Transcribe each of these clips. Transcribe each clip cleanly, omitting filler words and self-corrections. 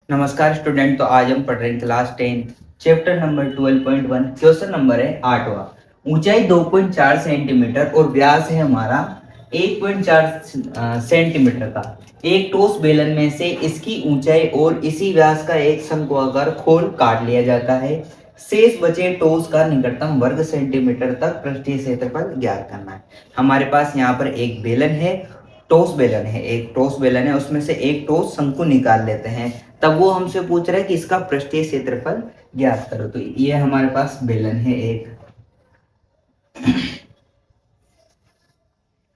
नमस्कार स्टूडेंट। तो आज हम पढ़ रहे हैं class 10 chapter number 12.1। Question number है 8वां। ऊंचाई 2.4 सेंटीमीटर और व्यास है हमारा 1.4 सेंटीमीटर का। एक ठोस बेलन में से इसकी ऊंचाई और इसी व्यास का एक शंक्वाकार खोल काट लिया जाता है। शेष बचे ठोस का निकटतम वर्ग सेंटीमीटर तक पृष्ठीय क्षेत्रफल ज्ञात करना है। हमारे पास यहाँ पर एक बेलन है, ठोस बेलन है, एक ठोस बेलन है, उसमें से एक ठोस शंकु निकाल लेते हैं। तब वो हमसे पूछ रहा है कि इसका पृष्ठीय क्षेत्रफल ज्ञात करो। तो ये हमारे पास बेलन है एक,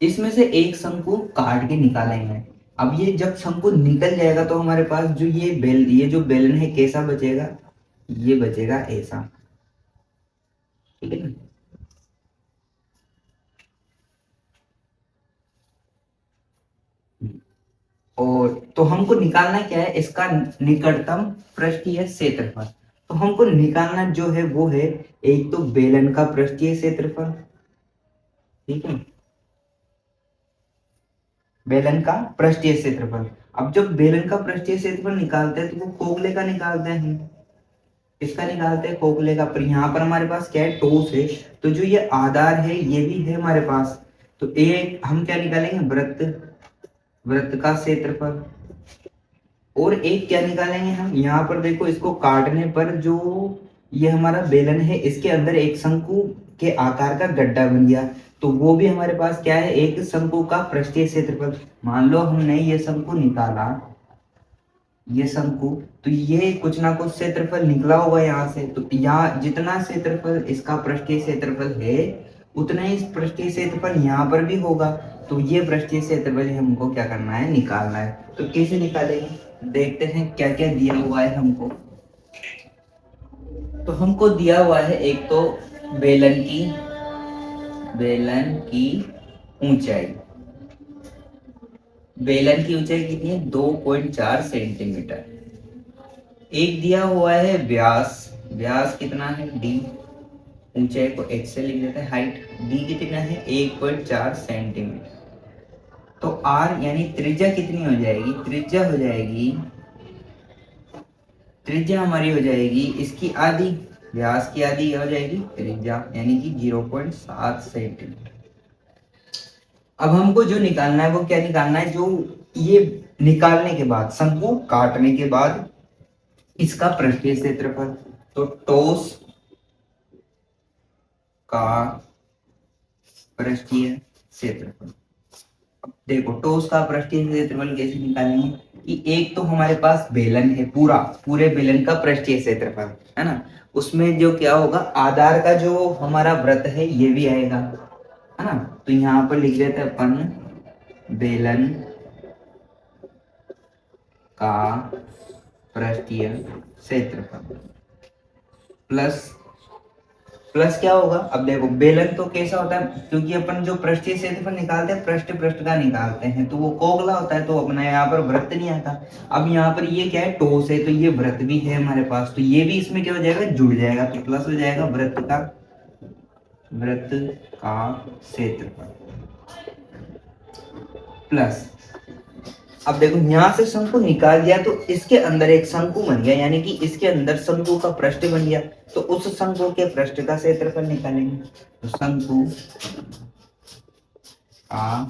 इसमें से एक शंकु काट के निकालेंगे। अब ये जब शंकु निकल जाएगा तो हमारे पास जो ये जो बेलन है कैसा बचेगा, ये बचेगा ऐसा, ठीक है ना। और तो हमको निकालना क्या है, इसका निकटतम पृष्ठीय क्षेत्रफल। तो हमको निकालना जो है वो है एक तो बेलन का पृष्ठीय क्षेत्रफल, ठीक है, बेलन का पृष्ठीय क्षेत्रफल। अब जब बेलन का पृष्ठीय क्षेत्रफल निकालते हैं तो वो खोखले का निकालते हैं, इसका निकालते हैं खोखले का। पर यहाँ पर हमारे पास क्या है, ठोस है, तो जो ये आधार है ये भी है हमारे पास। तो एक हम क्या निकालेंगे, वृत्त का क्षेत्रफल। और एक क्या निकालेंगे हम, यहाँ पर देखो इसको काटने पर जो ये हमारा बेलन है इसके अंदर एक शंकु के आकार का गड्ढा बन गया, तो वो भी हमारे पास क्या है, एक शंकु का पृष्ठीय क्षेत्रफल। मान लो हमने ये शंकु निकाला, ये शंकु, तो ये कुछ ना कुछ क्षेत्रफल निकला होगा यहाँ से। तो यहाँ जितना क्षेत्रफल इसका पृष्ठीय क्षेत्रफल है उतना ही पृष्ठीय क्षेत्रफल यहाँ पर भी होगा। तो ये पृष्ठीय क्षेत्रफल हमको क्या करना है, निकालना है। तो कैसे निकालेंगे, देखते हैं क्या क्या दिया हुआ है हमको। तो हमको दिया हुआ है एक तो बेलन की ऊंचाई, बेलन की ऊंचाई कितनी है, 2.4 सेंटीमीटर। एक दिया हुआ है व्यास, व्यास कितना है d, ऊंचाई को h से लिख देते हैं, हाइट d कितना है 1.4 सेंटीमीटर। तो r यानी त्रिज्या कितनी हो जाएगी, त्रिज्या हमारी हो जाएगी इसकी आधी, व्यास की आधी हो जाएगी त्रिज्या, यानी कि 0.7 सेंटीमीटर। अब हमको जो निकालना है वो क्या निकालना है, जो ये निकालने के बाद, शंकु काटने के बाद इसका पृष्ठीय क्षेत्रफल। तो ठोस का पृष्ठीय क्षेत्रफल। अब देखो ठोस का पृष्ठीय क्षेत्रफल कैसे निकालेंगे, कि एक तो हमारे पास बेलन है, पूरे बेलन का पृष्ठीय क्षेत्रफल है ना, उसमें जो क्या होगा, आधार का जो हमारा वृत्त है ये भी आएगा, है ना। तो यहाँ पर लिख देते हैं अपन बेलन का पृष्ठीय क्षेत्रफल प्लस क्या होगा। अब देखो बेलन तो कैसा होता है, क्योंकि अपन जो पृष्ठीय क्षेत्रफल निकालते हैं पृष्ठ का निकालते हैं, तो वो कोगला होता है, तो अपना यहाँ पर वृत्त नहीं आता। अब यहाँ पर ये क्या है, ठोस है, तो ये वृत्त भी है हमारे पास, तो ये भी इसमें क्या हो जाएगा, जुड़ जाएगा, तो प्लस हो जाएगा वृत्त का क्षेत्रफल प्लस। अब देखो यहाँ से शंकु निकाल दिया तो इसके अंदर एक शंकु बन गया, यानी कि इसके अंदर शंकु का पृष्ठ बन गया, तो उस शंकु के पृष्ठ का क्षेत्रफल निकालेंगे। तो शंकु का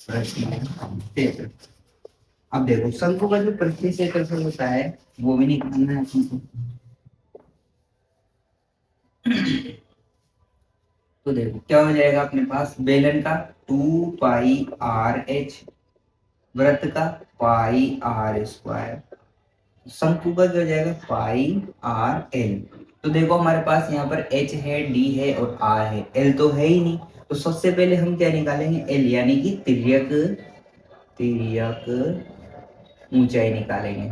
पृष्ठीय क्षेत्रफल। अब देखो शंकु का जो पृष्ठीय क्षेत्रफल होता है वो भी निकालना है हमको। तो देखो क्या हो जाएगा अपने पास, बेलन का 2πr/h, वृत्त का πr², शंकु का जो हो जाएगा πr/l। तो देखो हमारे पास यहाँ पर h है, d है और r है, l तो है ही नहीं। तो सबसे पहले हम क्या निकालेंगे, l, यानी कि तिर्यक ऊंचाई निकालेंगे।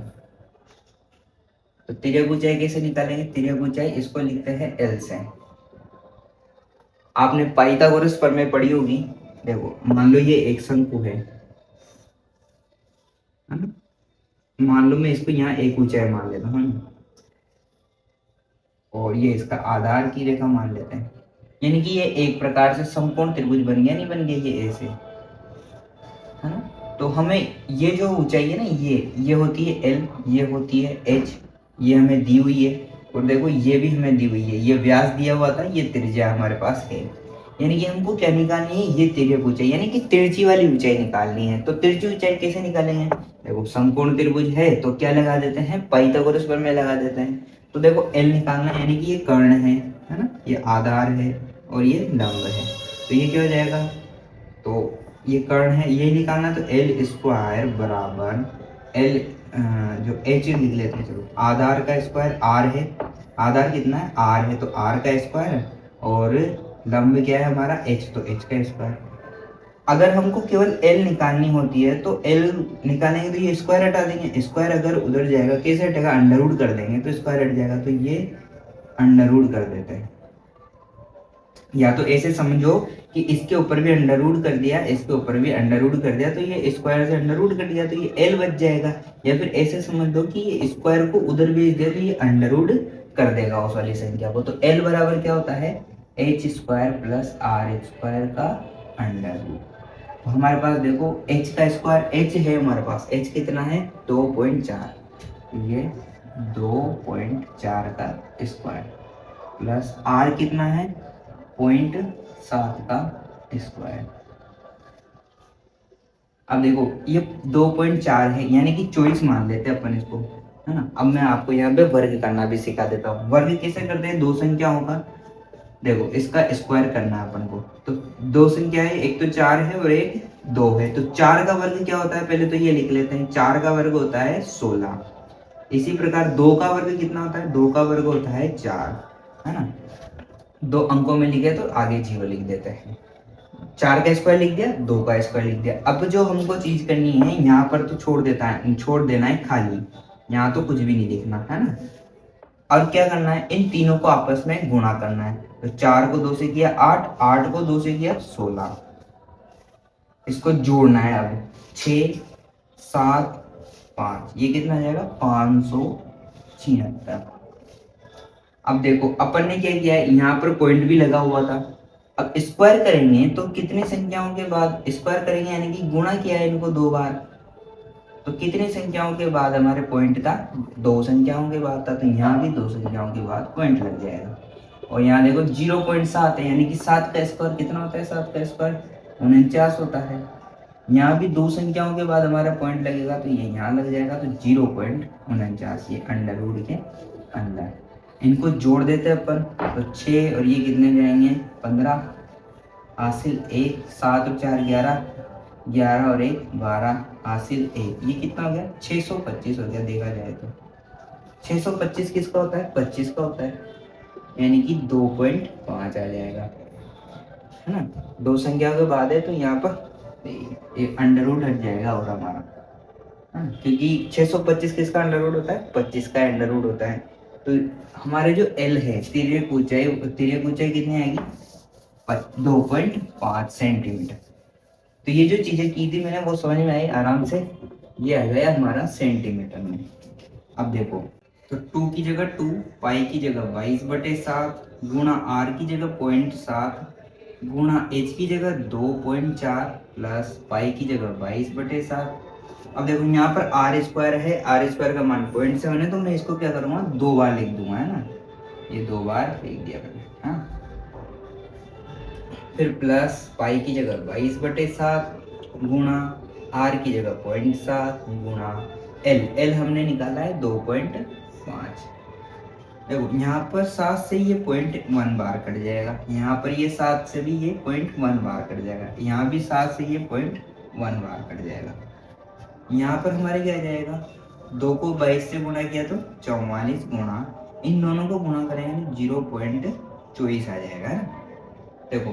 तो तिर्यक ऊंचाई कैसे निकालेंगे, तिर्यक ऊंचाई इसको लिखते हैं l से। आपने पाइथागोरस प्रमेय पढ़ी होगी। देखो मान लो ये एक शंकु है ना, मान लो मैं इसको यहाँ एक ऊंचाई मान लेता हूँ, और ये इसका आधार की रेखा मान लेते हैं, यानी कि ये एक प्रकार से समकोण त्रिभुज बन गया, नहीं बन गया ये ऐसे, है ना। तो हमें ये जो ऊंचाई है ना, ये होती है एल, ये होती है एच, ये हमें दी हुई है, और देखो ये भी हमें दी हुई है, ये व्यास दिया हुआ था, ये त्रिज्या हमारे पास है। यानी कि हमको क्या निकालनी है, ये तिर्यक ऊंचाई, यानी कि तिरछी वाली ऊंचाई निकालनी है। तो तिरछी ऊंचाई कैसे निकालेंगे, देखो समकोण त्रिभुज है तो क्या लगा देते हैं, पाइथागोरस प्रमेय लगा देते हैं। तो देखो एल निकालना है, यानी कि ये कर्ण है ना, ये आधार है और ये लंब है, तो ये क्या हो जाएगा, तो ये कर्ण है, ये निकालना, तो एल स्क्वायर बराबर एल, जो एच लिख लेते हैं, चलो आधार का स्क्वायर आर है, आधार कितना है आर है, तो आर का स्क्वायर, और लंब क्या है हमारा एच, तो एच का स्क्वायर। अगर हमको केवल एल निकालनी होती है तो एल निकालेंगे तो ये स्क्वायर हटा देंगे, स्क्वायर अगर उधर जाएगा कैसे हटेगा, अंडर रूट कर देंगे तो स्क्वायर हट जाएगा, तो ये अंडर रूट कर देते हैं। या तो ऐसे समझो कि इसके ऊपर भी अंडर रूट कर दिया, इसके ऊपर भी अंडर रूट कर दिया, तो ये स्क्वायर से अंडर रूट कर दिया, तो ये एल बच जाएगा। या फिर ऐसे समझ लो कि ये स्क्वायर को उधर भेज दिया तो ये अंडर रूट कर देगा उस वाली संख्या को। तो एल बराबर क्या होता है, H square plus R square का अंडर रूट। तो हमारे पास देखो h का स्क्वायर, h है हमारे पास, h कितना है 2.4, ये 2.4 का स्क्वायर प्लस r कितना है 0.7 का स्क्वायर। अब देखो ये 2.4 है, यानी कि 24 मान लेते हैं अपन इसको, है ना। अब मैं आपको यहाँ पे वर्ग करना भी सिखा देता हूँ। वर्ग कैसे करते हैं, दो संख्याओं का, देखो इसका स्क्वायर करना है अपन को, तो दो संख्या है, एक तो 4 है और एक 2 है, तो 4 का वर्ग क्या होता है, पहले तो ये लिख लेते हैं, 4 का वर्ग होता है 16। इसी प्रकार 2 का वर्ग कितना होता है, 2 का वर्ग होता है 4, है ना। दो अंकों में लिखे तो आगे 0 लिख देते हैं। 4 का स्क्वायर लिख दिया, 2 का स्क्वायर लिख दिया। अब जो हमको चीज करनी है, यहाँ पर तो छोड़ देना है खाली, यहाँ तो कुछ भी नहीं लिखना, है ना। और क्या करना है, इन तीनों को आपस में गुणा करना है। तो 4 को 2 से किया 8, 8 को 2 से किया 16, इसको जोड़ना है। अब 6 7 5, ये कितना आ जाएगा 576। अब देखो अपन ने क्या किया है, यहाँ पर पॉइंट भी लगा हुआ था। अब स्क्वायर करेंगे तो कितनी संख्याओं के बाद स्क्वायर करेंगे, यानी कि गुणा किया है इनको 2 बार, तो कितनी संख्याओं के बाद हमारे पॉइंट था, 2 संख्याओं के बाद था, तो यहाँ भी 2 संख्याओं के बाद पॉइंट लग जाएगा। और यहाँ देखो 0.7 है, यानी कि 7 का स्क्वायर कितना होता है, 7 का स्क्वायर 49 होता है। यहाँ भी 2 संख्याओं के बाद हमारा पॉइंट लगेगा, तो ये यहाँ लग जाएगा, तो 0.49, ये अंडर रूट के अंदर। इनको जोड़ देते हैं अपन, तो 6 और ये कितने जाएंगे 15, हासिल 1, 7 और 4 11, 11 और 1 12, हासिल 1, ये कितना हो गया 625 हो गया। देखा जाए तो 625 किसका होता है, 25 का होता है, यानी कि 2.5 आ जाएगा, है ना। 2 संख्या के बाद है तो यहाँ पर एक अंडर रूट हट जाएगा और हमारा, है ना, क्योंकि 625 किसका अंडर रूट होता है, 25 का अंडर रूट होता है। तो हमारे जो L है, तिर्यक ऊंचाई कितनी आएगी 2.5 सेंटीमीटर। तो ये जो चीजें की थी मैंने वो समझ में आई आराम से, ये आ गया हमारा सेंटीमीटर में। अब देखो, तो 2 की जगह 2, पाई की जगह 22/7, गुणा r की जगह 0.7, गुणा h की जगह 2.4, प्लस पाई की जगह 22/7। अब देखो यहाँ पर r स्क्वायर है, r स्क्वायर का मान 0.7 है, तो मैं इसको क्या करूँगा 2 बार लिख दूंगा, है ना, ये 2 बार लिख दिया मैंने, हाँ। फिर प्लस पाई की जगह 22/7, गुणा r की जगह 0.7, गुणा l हमने निकाला है 2.5। देखो यहाँ पर 7 से ये 0.1 बार कट जाएगा, यहाँ पर ये 7 से भी ये 0.1 बार कट जाएगा, यहाँ भी 7 से ये 0.1 बार कट जाएगा। यहाँ पर हमारे क्या आ जाएगा, 2 को 22 से गुणा किया तो 44, गुणा इन दोनों को गुणा करेंगे 0.24 आ जाएगा, है ना। देखो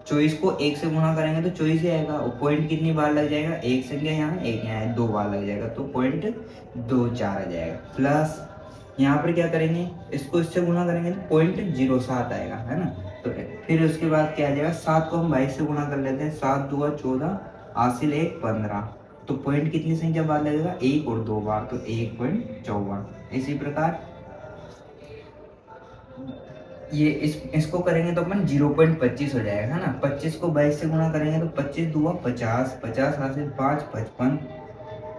24 को 1 से गुणा करेंगे तो 24 ही आएगा, और पॉइंट कितनी बार लग जाएगा, एक संख्या यहाँ एक यहाँ 2 बार लग जाएगा, तो 0.24 आ जाएगा। प्लस यहाँ पर क्या करेंगे, इसको इससे गुणा करेंगे तो 0.07 आएगा, है ना। तो फिर उसके बाद क्या आ जाएगा, 7 को हम 22 से गुणा कर लेते हैं, 7 दूना 14, हासिल 1 15, तो पॉइंट कितनी संख्या बाद लगेगा 1 और 2 बार, तो 1.54। इसी प्रकार ये इसको करेंगे तो अपन 0.25 हो जाएगा ना। 25 को 22 से गुणा करेंगे तो 25 दूआ 50, 50 हासिल 5 55।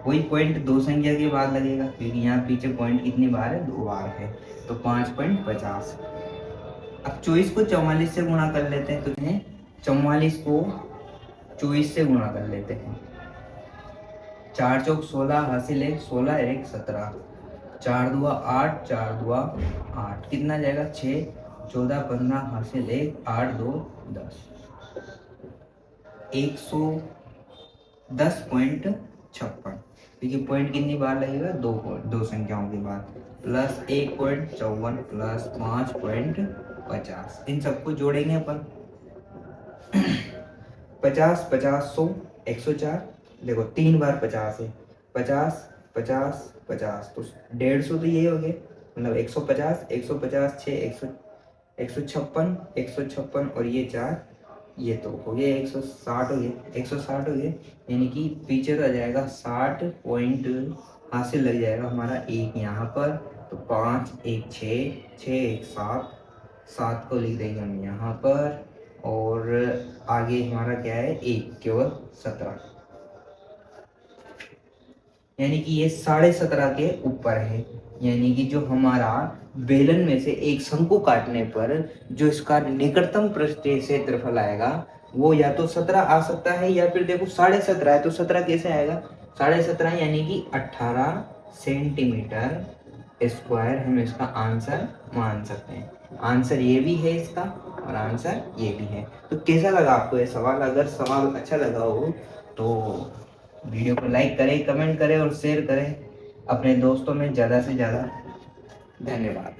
वही पॉइंट दो संख्या के बाद लगेगा क्योंकि यहाँ पीछे पॉइंट कितनी बार है, 2 बार है, तो 5.50। अब 24 को 44 से गुणा कर लेते हैं, तो 44 को 24 से गुणा कर लेते हैं। 4 चौक 16 हासिल 1, 16 1 17, 4 दुआ 8, 4 दुआ 8, कितना जाएगा 6, 14 15 हासिल 1, 8 2 10, 110.56। देखिए पॉइंट कितनी बार लगेगा, दो संख्याओं के बाद, प्लस 1.54 प्लस 5.50। इन सबको जोड़ेंगे अपन। 50 50 100 104, देखो 3 बार 50 है, 50 50 50 तो 150 तो ये हो गए, मतलब 150 150 6 156 156 और ये 4, ये तो हो गया 160 हो गया, 160 हो गया, यानी कि पीछे रह जाएगा 60 पॉइंट हासिल लग जाएगा हमारा। एक यहाँ पर, तो 5 1 6 6 1 7, 7 को लिख देंगे हम यहाँ पर, और आगे हमारा क्या है, एक केवल 17, यानी कि ये 17.5 के ऊपर है। यानी कि जो हमारा बेलन में से एक शंकु काटने पर जो इसका निकटतम पृष्ठीय क्षेत्रफल आएगा वो या तो 17 आ सकता है, या फिर देखो 17.5 है तो 17 कैसे आएगा, 17.5 यानी कि 18 सेंटीमीटर स्क्वायर हम इसका आंसर मान सकते हैं। आंसर ये भी है इसका और आंसर ये भी है। तो कैसा लगा आपको ये सवाल? अगर सवाल अच्छा लगा हो तो वीडियो को लाइक करें, कमेंट करें और शेयर करें अपने दोस्तों में ज़्यादा से ज़्यादा। धन्यवाद।